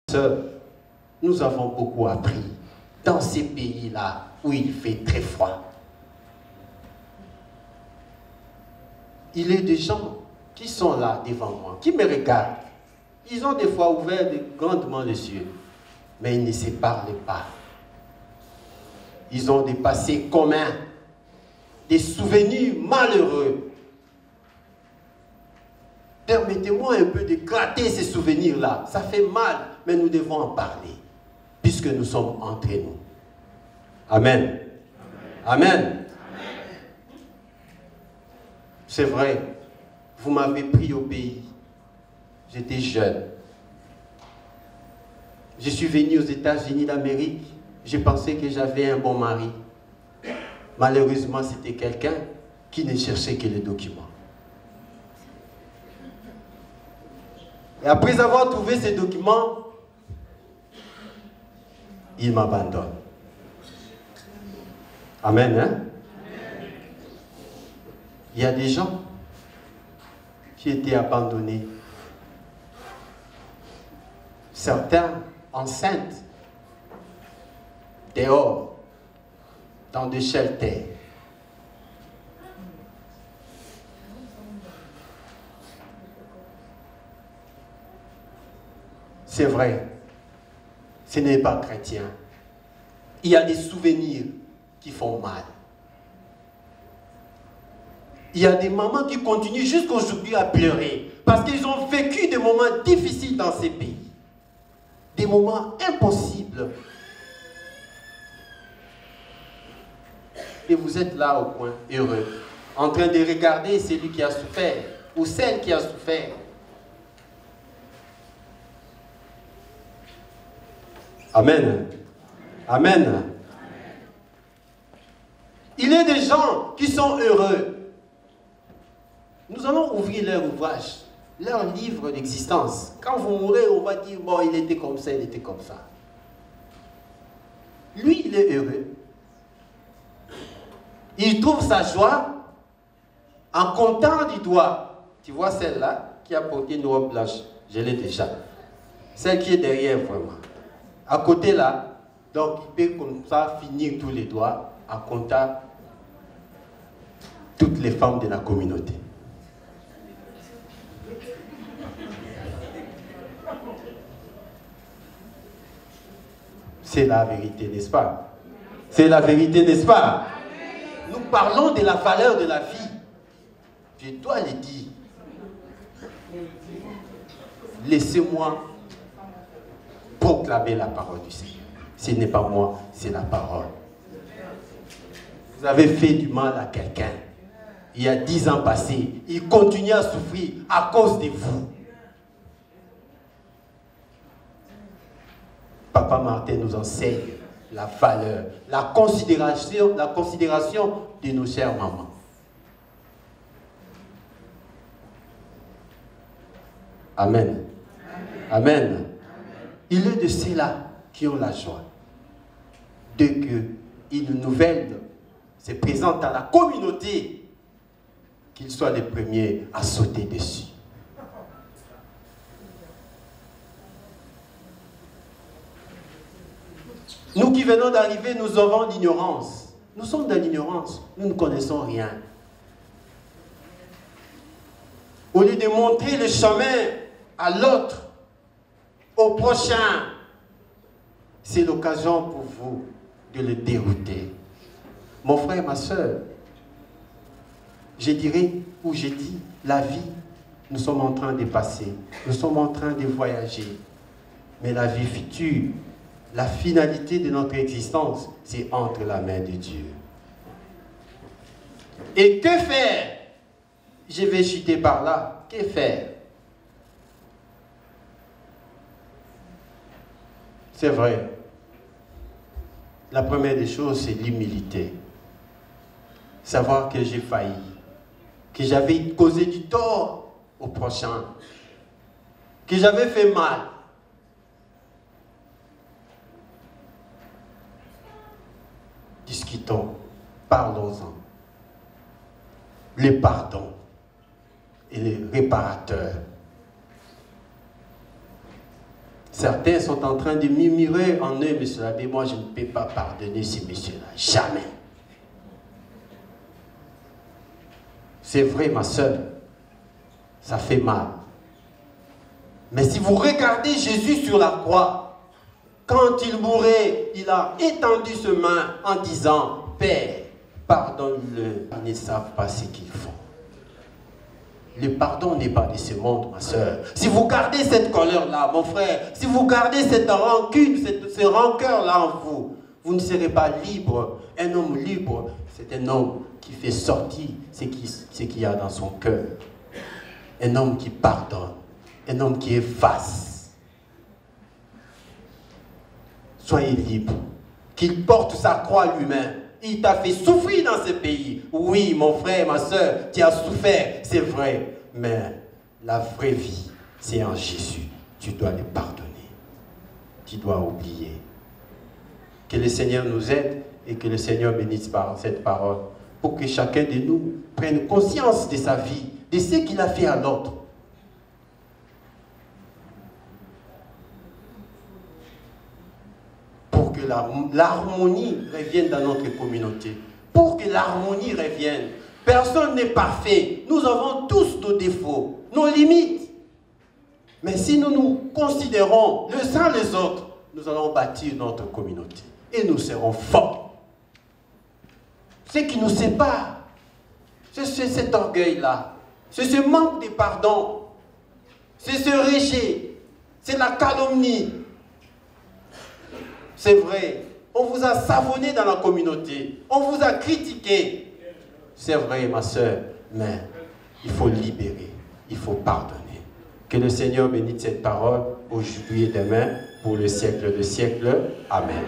Sœurs, nous avons beaucoup appris dans ces pays-là où il fait très froid. Il y a des gens qui sont là devant moi, qui me regardent. Ils ont des fois ouvert grandement les yeux, mais ils ne se parlent pas. Ils ont des passés communs, des souvenirs malheureux. Permettez-moi un peu de gratter ces souvenirs-là. Ça fait mal, mais nous devons en parler, puisque nous sommes entre nous. Amen. Amen. Amen. C'est vrai, vous m'avez pris au pays. J'étais jeune. Je suis venu aux États-Unis d'Amérique. Je pensais que j'avais un bon mari. Malheureusement, c'était quelqu'un qui ne cherchait que les documents. Et après avoir trouvé ces documents, il m'abandonne. Amen, hein? Il y a des gens qui étaient abandonnés. Certains enceintes, dehors, dans des shelters. C'est vrai, ce n'est pas chrétien. Il y a des souvenirs qui font mal. Il y a des mamans qui continuent jusqu'aujourd'hui à pleurer parce qu'ils ont vécu des moments difficiles dans ces pays. Des moments impossibles. Et vous êtes là au coin, heureux, en train de regarder celui qui a souffert ou celle qui a souffert. Amen. Amen. Il y a des gens qui sont heureux. Nous allons ouvrir leur ouvrage, leur livre d'existence. Quand vous mourrez, on va dire, bon, il était comme ça, il était comme ça. Lui, il est heureux. Il trouve sa joie en comptant du doigt. Tu vois celle-là qui a porté une robe blanche, je l'ai déjà. Celle qui est derrière, vraiment. À côté là, donc il peut comme ça finir tous les doigts en comptant toutes les femmes de la communauté. C'est la vérité, n'est-ce pas? C'est la vérité, n'est-ce pas? Nous parlons de la valeur de la vie. Je dois le dire. Laissez-moi proclamer la parole du Seigneur. Ce n'est pas moi, c'est la parole. Vous avez fait du mal à quelqu'un. Il y a 10 ans passés, il continue à souffrir à cause de vous. Papa Martin nous enseigne la valeur, la considération de nos chères mamans. Amen. Amen. Il est de ceux-là qui ont la joie de qu'une nouvelle se présente à la communauté, qu'ils soient les premiers à sauter dessus. Nous qui venons d'arriver, nous avons l'ignorance. Nous sommes dans l'ignorance. Nous ne connaissons rien. Au lieu de montrer le chemin à l'autre, au prochain, c'est l'occasion pour vous de le dérouter. Mon frère et ma soeur, je dirais, ou j'ai dit, la vie, nous sommes en train de passer. Nous sommes en train de voyager. Mais la vie future, la finalité de notre existence, c'est entre la main de Dieu. Et que faire? Je vais chuter par là. Que faire? C'est vrai. La première des choses, c'est l'humilité. Savoir que j'ai failli, que j'avais causé du tort au prochain, que j'avais fait mal. Discutons, parlons-en. Le pardon et le réparateur. Certains sont en train de murmurer en eux, monsieur l'abbé, moi je ne peux pas pardonner ces messieurs-là. Jamais. C'est vrai, ma soeur. Ça fait mal. Mais si vous regardez Jésus sur la croix, quand il mourait, il a étendu ses mains en disant, Père, pardonne-le, ils ne savent pas ce qu'ils font. Le pardon n'est pas de ce monde, ma soeur. Si vous gardez cette colère-là, mon frère, si vous gardez cette rancune, ce rancœur-là en vous, vous ne serez pas libre. Un homme libre, c'est un homme qui fait sortir ce qu'il y a dans son cœur. Un homme qui pardonne. Un homme qui efface. Soyez libre. Qu'il porte sa croix lui-même. Il t'a fait souffrir dans ce pays. Oui, mon frère, ma soeur, tu as souffert, c'est vrai. Mais la vraie vie, c'est en Jésus. Tu dois le pardonner. Tu dois oublier. Que le Seigneur nous aide et que le Seigneur bénisse par cette parole pour que chacun de nous prenne conscience de sa vie, de ce qu'il a fait à l'autre. Pour que l'harmonie revienne dans notre communauté. Pour que l'harmonie revienne. Personne n'est parfait. Nous avons tous nos défauts, nos limites. Mais si nous nous considérons les uns les autres, nous allons bâtir notre communauté. Et nous serons forts. Ce qui nous sépare, c'est cet orgueil-là. C'est ce manque de pardon. C'est ce rejet. C'est la calomnie. C'est vrai. On vous a savonné dans la communauté. On vous a critiqué. C'est vrai, ma soeur. Mais il faut libérer. Il faut pardonner. Que le Seigneur bénisse cette parole aujourd'hui et demain pour le siècle des siècles. Amen.